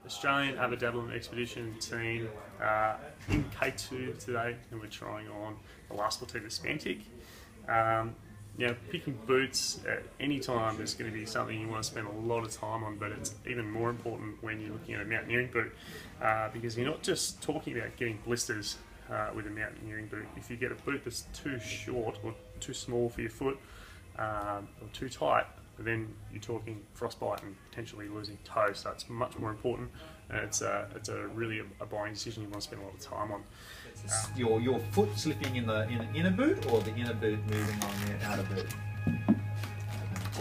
Australian Ama Dablam expedition team in K2 today, and we're trying on the last platoon of Spantic. Picking boots at any time is going to be something you want to spend a lot of time on, but it's even more important when you're looking at a mountaineering boot because you're not just talking about getting blisters with a mountaineering boot. If you get a boot that's too short or too small for your foot or too tight, then you're talking frostbite and potentially losing toe. So it's much more important, and it's a really a buying decision you want to spend a lot of time on. Your foot slipping in the inner boot, or the inner boot moving on the outer boot?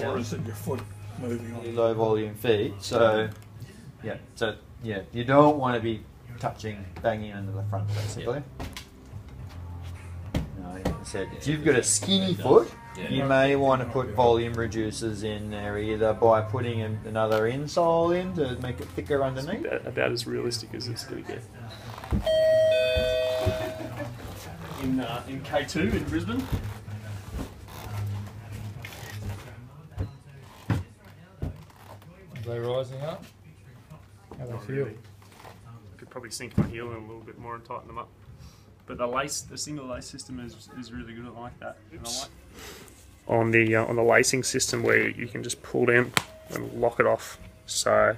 Or is it your foot moving on? Low volume feet. So you don't want to be banging into the front basically. No, like I said, if you've got a skinny foot, you may want to put volume reducers in there, either by putting another insole in to make it thicker underneath. It's about as realistic as it's going to get. In K2 in Brisbane. Are they rising up? How do they feel? Really. I could probably sink my heel in a little bit more and tighten them up. But the single lace system is really good. I like that. And I like on the lacing system where you can just pull down and lock it off. So,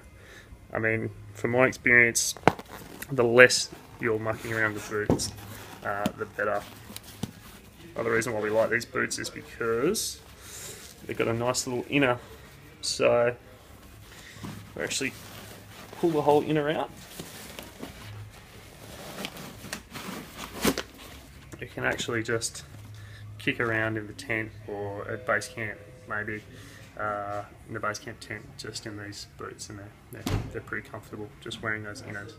I mean, from my experience, the less you're mucking around with boots, the better. Another reason why we like these boots is because they've got a nice little inner. So we actually pull the whole inner out. You can actually just kick around in the tent or at base camp, maybe in the base camp tent, just in these boots, and they're pretty comfortable just wearing those inners.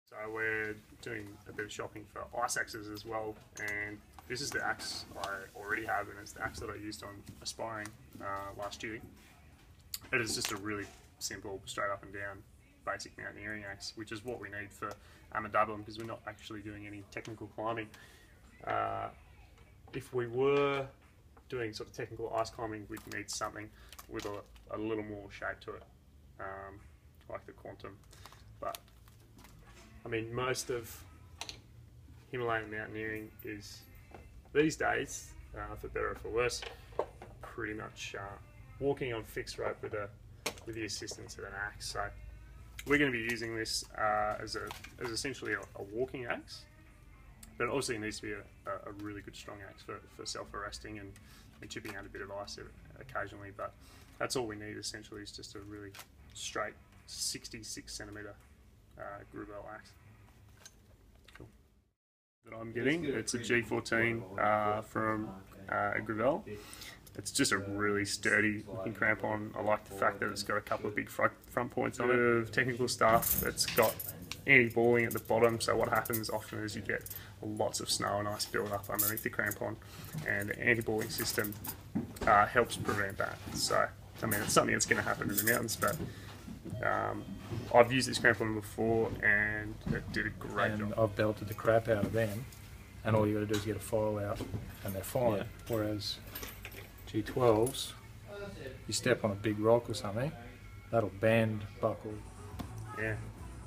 So we're doing a bit of shopping for ice axes as well, and this is the axe I already have, and it's the axe that I used on aspiring last year. It is just a really simple, straight up and down, basic mountaineering axe, which is what we need for Ama Dablam because we're not actually doing any technical climbing. If we were doing sort of technical ice climbing, we'd need something with a little more shape to it, like the Quantum. But I mean, most of Himalayan mountaineering is these days, for better or for worse, pretty much walking on fixed rope with the assistance of an axe. So we're going to be using this as essentially a walking axe, but obviously it needs to be a really good strong axe for self-arresting and chipping out a bit of ice occasionally. But that's all we need essentially, is just a really straight 66 centimetre Groovelle axe. Cool. That I'm getting, it's a G14 from Groovelle. It's just a really sturdy looking crampon. I like the fact that it's got a couple of big front points on it. Of technical stuff, it's got anti-balling at the bottom, so what happens often is you get lots of snow and ice build up underneath the crampon, and the anti-balling system helps prevent that. So, I mean, it's something that's going to happen in the mountains, but I've used this crampon before and it did a great job. I've belted the crap out of them, and all you got to do is get a file out and they're fine. Yeah. Whereas G12s, you step on a big rock or something, that'll bend, buckle. Yeah,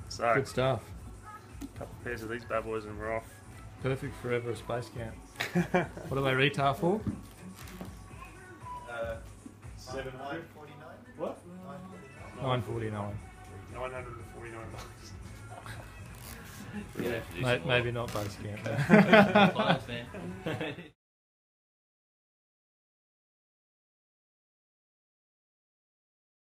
so good stuff. A couple of pairs of these bad boys and we're off. Perfect for Everest Base Camp. What do they retail for? 700. What? 949. 949 bucks. Yeah, maybe not base camp.